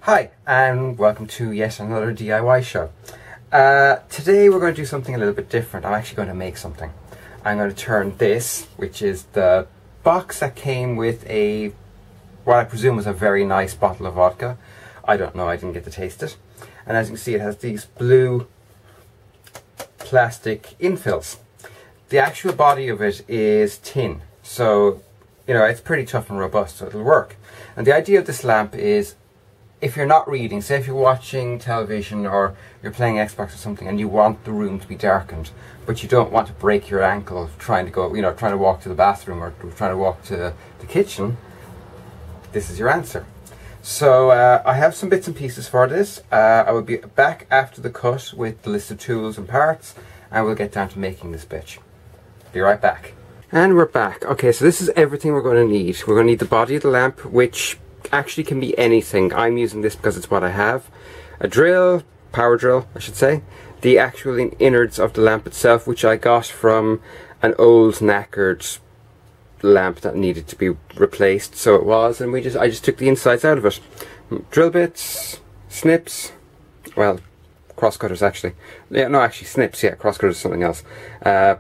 Hi, and welcome to yet another DIY show. Today we're going to do something a little bit different. I'm actually going to make something. I'm going to turn this, which is the box that came with what I presume was a very nice bottle of vodka. I don't know, I didn't get to taste it. And as you can see, it has these blue plastic infills. The actual body of it is tin, so you know it's pretty tough and robust, so it'll work. And the idea of this lamp is, if you're not reading, say if you're watching television or you're playing Xbox or something and you want the room to be darkened, but you don't want to break your ankle trying to go, trying to walk to the bathroom or trying to walk to the kitchen, this is your answer. So I have some bits and pieces for this. I will be back after the cut with the list of tools and parts, and we'll get down to making this bitch. Be right back. And we're back. Okay, so this is everything we're going to need. We're going to need the body of the lamp, which actually can be anything. I'm using this because it's what I have. A drill, power drill I should say, the actual innards of the lamp itself, which I got from an old knackered lamp that needed to be replaced, so it was, and I just took the insides out of it. Drill bits, snips, well, cross cutters actually. Yeah, no, actually snips, yeah, cross cutters is something else.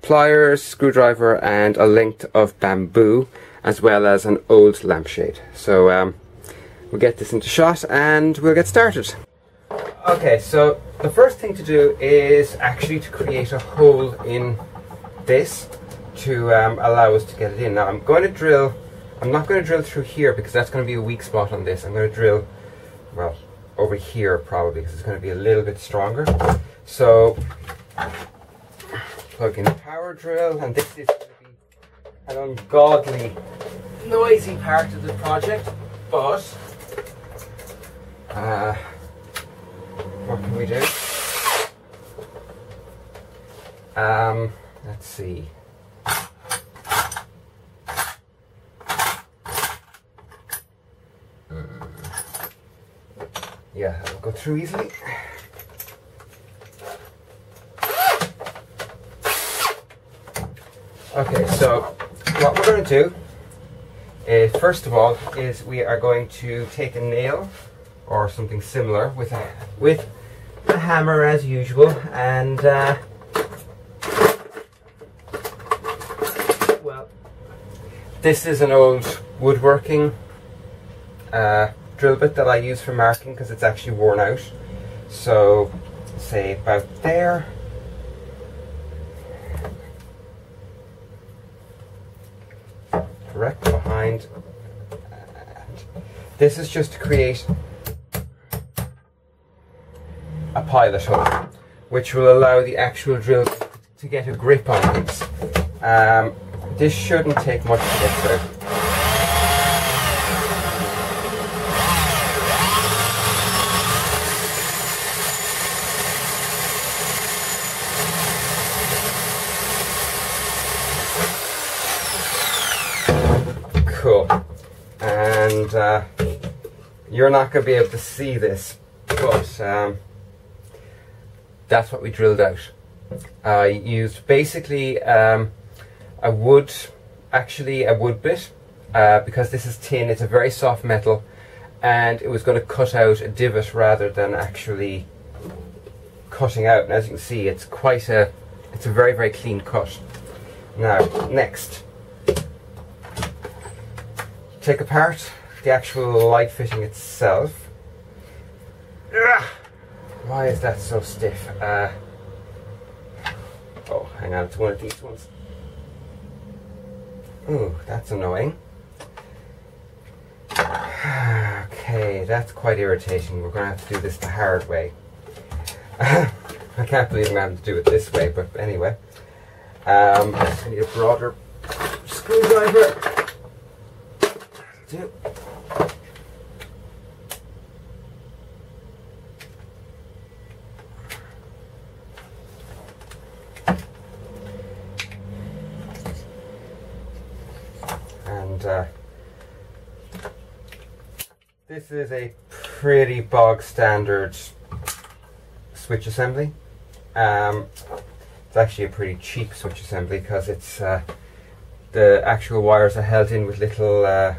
Pliers, screwdriver, and a length of bamboo, as well as an old lampshade. So we'll get this into shot and we'll get started. Okay, so the first thing to do is actually to create a hole in this to allow us to get it in. Now I'm not going to drill through here because that's going to be a weak spot on this. I'm going to drill, well, over here probably because it's going to be a little bit stronger. So plug in the power drill, and this is going to be an ungodly noisy part of the project, but what can we do? Let's see. Yeah, it'll go through easily. Okay, so what we're going to do is, first of all, we are going to take a nail or something similar with a hammer as usual, and well, this is an old woodworking drill bit that I use for marking because it's actually worn out. So say about there. Correct behind. And this is just to create a pilot hole, which will allow the actual drill to get a grip on things. This shouldn't take much to get through. Cool. And you're not going to be able to see this, but that's what we drilled out. I used basically a wood bit, because this is tin. It's a very soft metal, and it was going to cut out a divot rather than actually cutting out. And as you can see, it's a very, very clean cut. Now, next, take apart the actual light fitting itself. Why is that so stiff? Oh, hang on, it's one of these ones. Ooh, that's annoying. Okay, that's quite irritating. We're going to have to do this the hard way. I can't believe I'm having to do it this way, but anyway. I need a broader screwdriver. Do. And this is a pretty bog standard switch assembly. It's actually a pretty cheap switch assembly because it's the actual wires are held in with little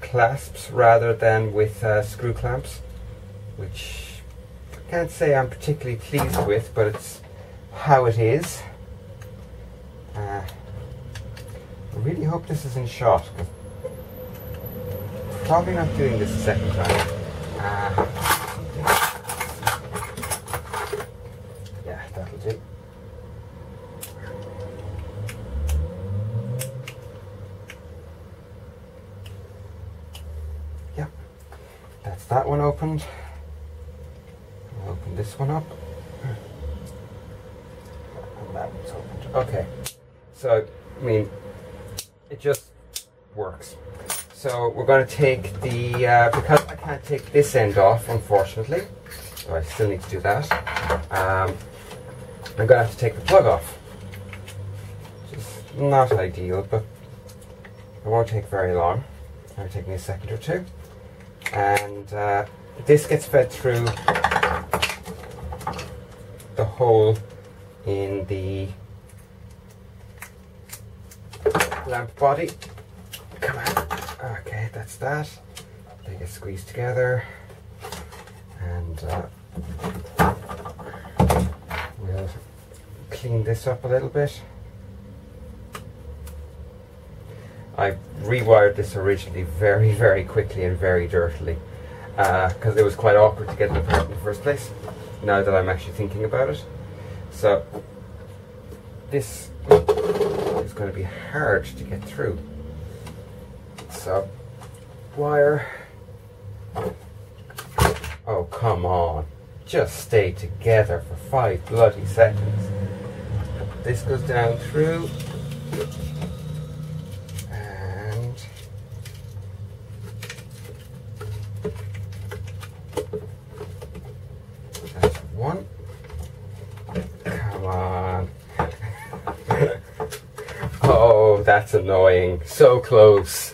clasps rather than with screw clamps. which I can't say I'm particularly pleased with, but it's how it is. I really hope this is in shot. Probably not doing this a second time. Yeah, that'll do. Yep, that's that one opened. I'll open this one up. And that one's opened. Okay, so, I mean, it just works. So we're going to take the, because I can't take this end off, unfortunately, so I still need to do that, I'm going to have to take the plug off, which is not ideal, but it won't take very long. It'll take me a second or two. And this gets fed through the hole in the lamp body. Come on. Okay, that's that. They get squeezed together, and we'll clean this up a little bit. I rewired this originally very, very quickly and very dirtily because it was quite awkward to get it apart in the first place, now that I'm actually thinking about it. So this is going to be hard to get through. So, wire. Oh, come on. Just stay together for 5 bloody seconds. This goes down through. And that's one. Come on. Oh, that's annoying. So close.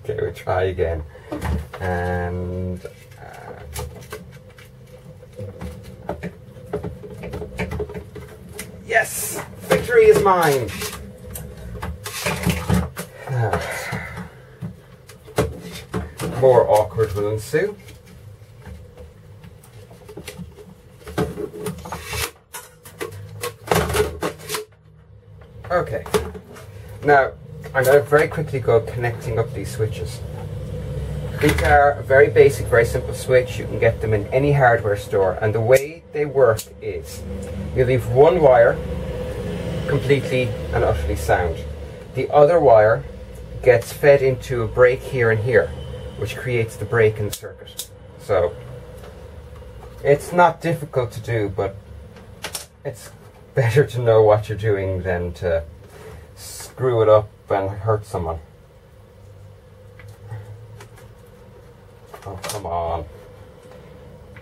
Okay, we'll try again. And yes! Victory is mine! More awkward will ensue. Okay, now I'm going to very quickly go connecting up these switches. These are a very basic, very simple switch. You can get them in any hardware store, and the way they work is you leave one wire completely and utterly sound. The other wire gets fed into a break here and here, which creates the break in the circuit. So it's not difficult to do, but it's better to know what you're doing than to screw it up and hurt someone. Oh, come on.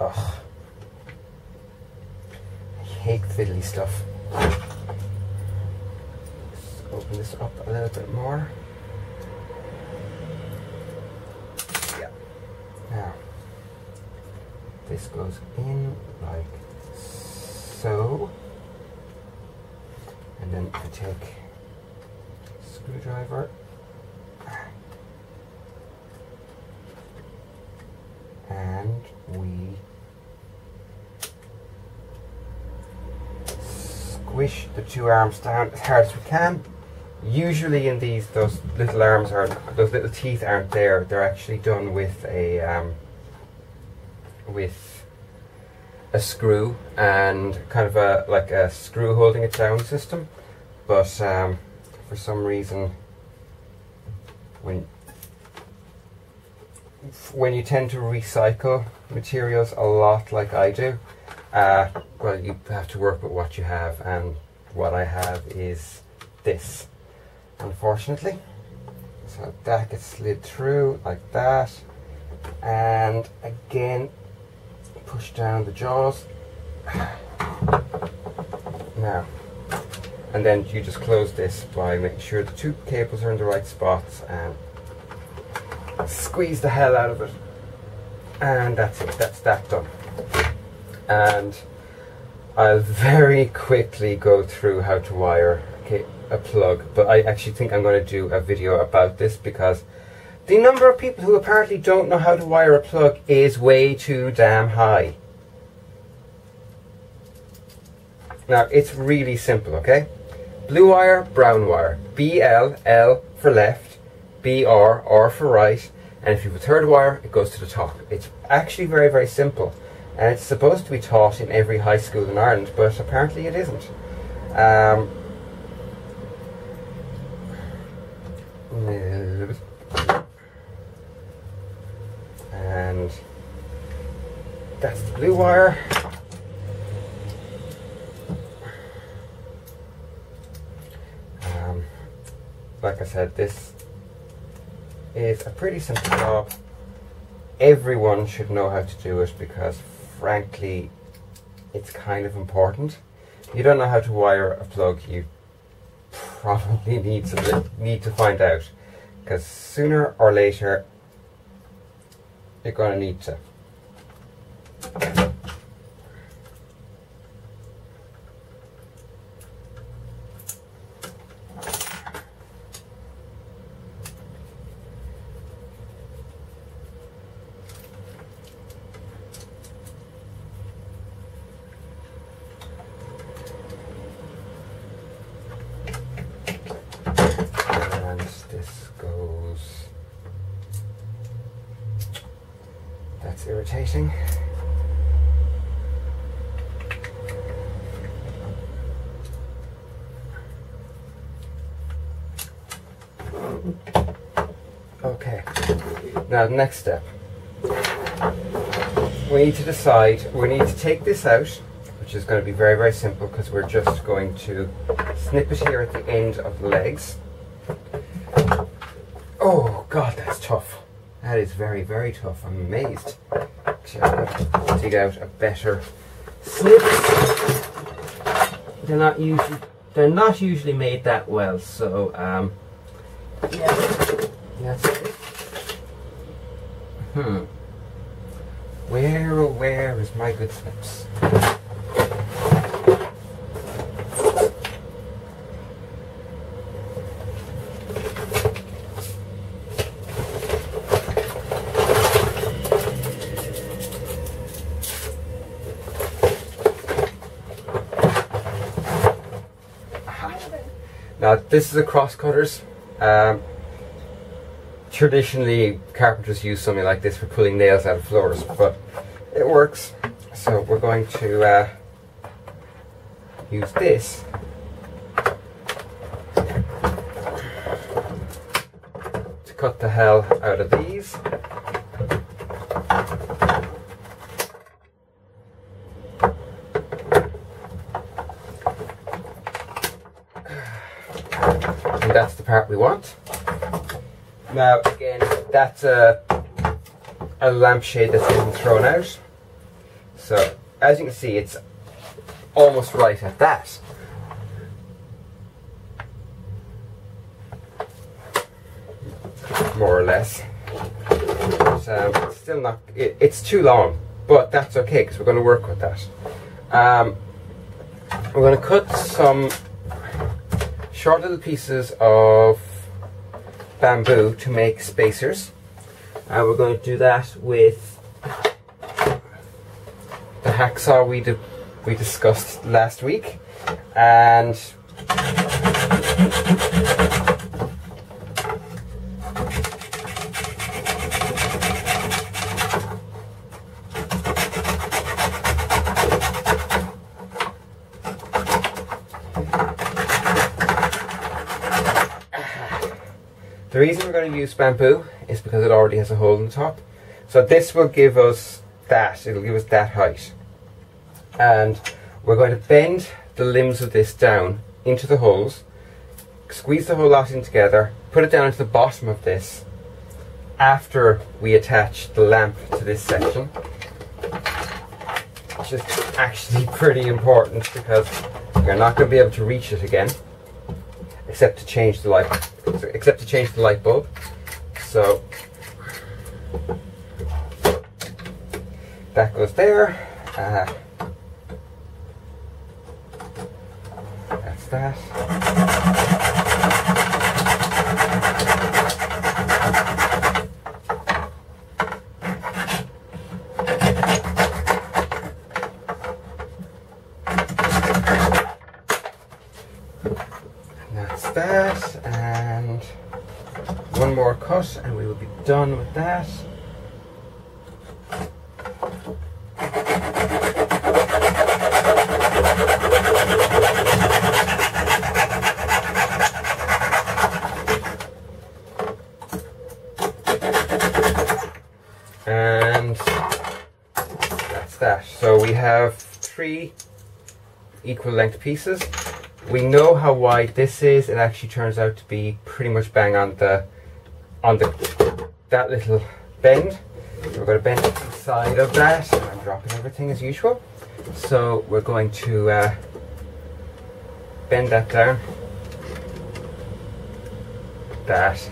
Ugh. I hate fiddly stuff. Let's open this up a little bit more. Yeah. Now, this goes in like so. And then I take a screwdriver and we squish the two arms down as hard as we can. Usually in these, those little arms are, those little teeth aren't there. They're actually done with a screw and kind of a like a screw holding it down system. But for some reason, when you tend to recycle materials a lot like I do, well, you have to work with what you have, and what I have is this, unfortunately. So that gets slid through like that, and again push down the jaws. Now, and then you just close this by making sure the two cables are in the right spots and squeeze the hell out of it, and that's it. That's that done. And I'll very quickly go through how to wire a plug, but I actually think I'm going to do a video about this because the number of people who apparently don't know how to wire a plug is way too damn high. Now, it's really simple, okay? Blue wire, brown wire. BL, L for left, BR, R for right, and if you have a third wire, it goes to the top. It's actually very, very simple, and it's supposed to be taught in every high school in Ireland, but apparently it isn't. And that's the blue wire. Like I said, this is a pretty simple job. Everyone should know how to do it because, frankly, it's kind of important. If you don't know how to wire a plug, you probably need to find out, because sooner or later you're going to need to. That's irritating. Okay, now the next step. We need to decide, we need to take this out, which is going to be very, very simple because we're just going to snip it here at the end of the legs. Oh God, that's tough. That is very, very tough. I'm amazed. Actually, I'm going to dig out a better snip. They're not usually made that well, so yeah, that's it. Where, oh where is my good snips? Now this is a cross cutters. Traditionally carpenters use something like this for pulling nails out of floors, but it works. So we're going to use this to cut the hell out of these. And that's the part we want. Now again, that's a lampshade that's getting thrown out. So as you can see, it's almost right at that. More or less. But, still not, it's too long, but that's okay because we're going to work with that. We're going to cut some short little pieces of bamboo to make spacers, and we're going to do that with the hacksaw we discussed last week. And the reason we're going to use bamboo is because it already has a hole in the top. So this will give us that, it'll give us that height. And we're going to bend the limbs of this down into the holes, squeeze the whole lot in together, put it down into the bottom of this after we attach the lamp to this section. Which is actually pretty important because you're not going to be able to reach it again, except to change the light bulb. So that goes there. That's that. cut, and we will be done with that. And that's that. So we have 3 equal length pieces. We know how wide this is. It actually turns out to be pretty much bang on that little bend. So we're going to bend it inside of that, and I'm dropping everything as usual. So we're going to bend that down. That.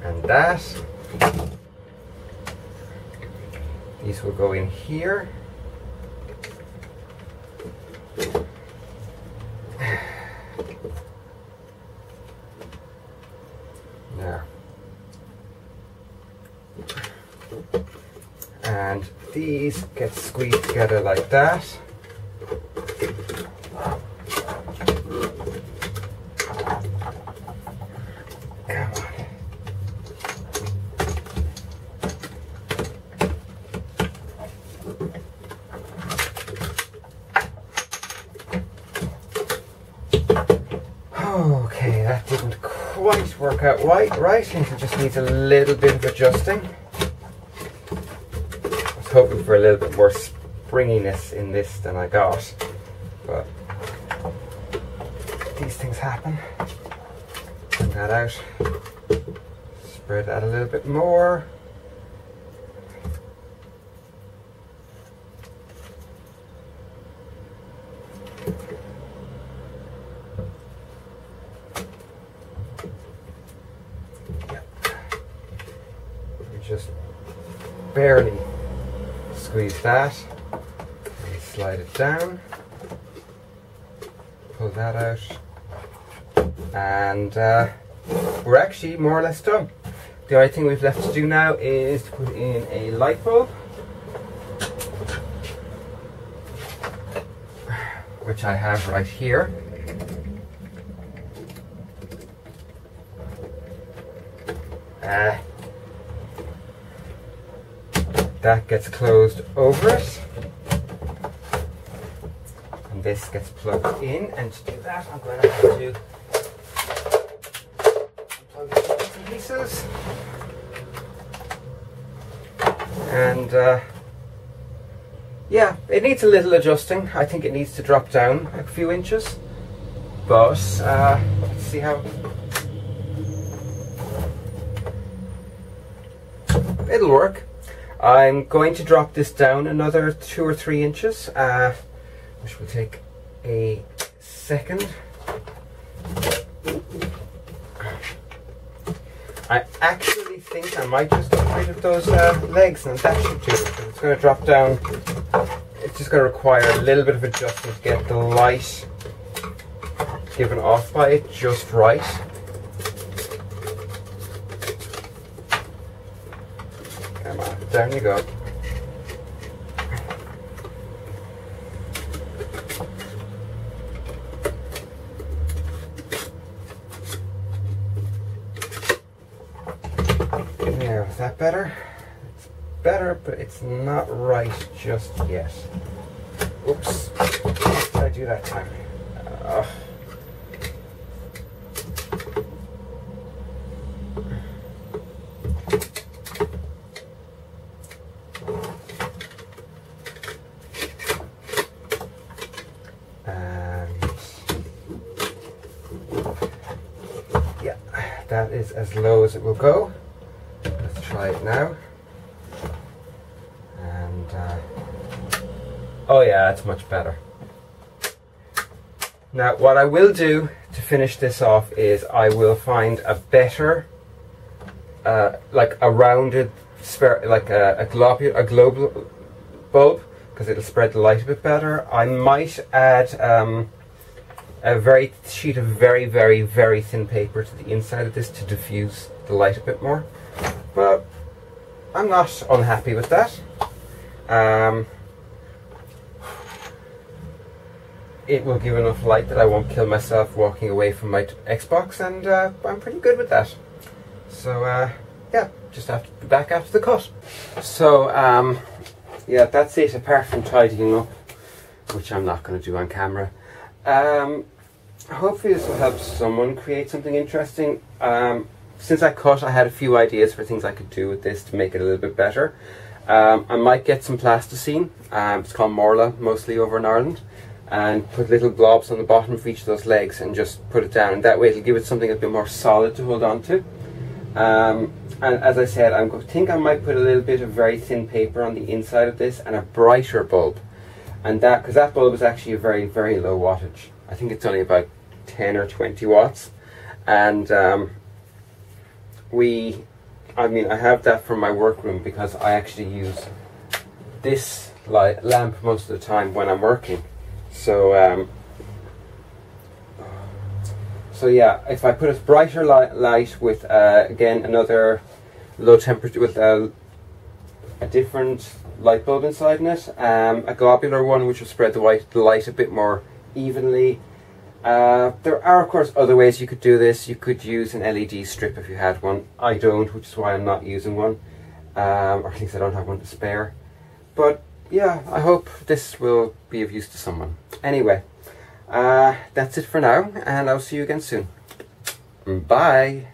And that. These will go in here. There. And these get squeezed together like that. Come on. Okay, that didn't quite work out right. I think it just needs a little bit of adjusting. I was hoping for a little bit more springiness in this than I got, but these things happen. Bring that out. Spread that a little bit more. Just barely squeeze that, and slide it down, pull that out, and we're actually more or less done. The only thing we've left to do now is to put in a light bulb, which I have right here. That gets closed over it, and this gets plugged in. And to do that, I'm going to have to plug the bits and pieces. And yeah, it needs a little adjusting. I think it needs to drop down a few inches, but let's see how it'll work. I'm going to drop this down another 2 or 3 inches, which will take a second. I actually think I might just get rid of those legs, and that should do it. It's going to drop down. It's just going to require a little bit of adjustment to get the light given off by it just right. Come on, down you go. There, is that better? It's better, but it's not right just yet. Oops. What did I do that time? That is as low as it will go. Let's try it now. And oh yeah, it's much better. Now what I will do to finish this off is I will find a better, like a rounded, like a global bulb, because it'll spread the light a bit better. I might add a sheet of very, very, very thin paper to the inside of this to diffuse the light a bit more, but I'm not unhappy with that. It will give enough light that I won't kill myself walking away from my Xbox, and I'm pretty good with that. So yeah, just have to be back after the cut. So yeah, that's it, apart from tidying up, which I'm not going to do on camera. Hopefully this will help someone create something interesting. Since I cut, I had a few ideas for things I could do with this to make it a little bit better. I might get some plasticine, it's called Morla, mostly over in Ireland, and put little blobs on the bottom of each of those legs and just put it down, and that way it'll give it something a bit more solid to hold on to. And as I said, I think I might put a little bit of very thin paper on the inside of this and a brighter bulb, and that, because that bulb is actually a very, very low wattage. I think it's only about 10 or 20 watts, and I have that for my workroom because I actually use this lamp most of the time when I'm working. So so yeah, if I put a brighter light with again another low temperature with a different light bulb inside in it, a globular one which will spread the light a bit more evenly. There are of course other ways you could do this. You could use an LED strip if you had one. I don't, which is why I'm not using one, or at least I don't have one to spare. But yeah, I hope this will be of use to someone. Anyway, that's it for now, and I'll see you again soon. Bye!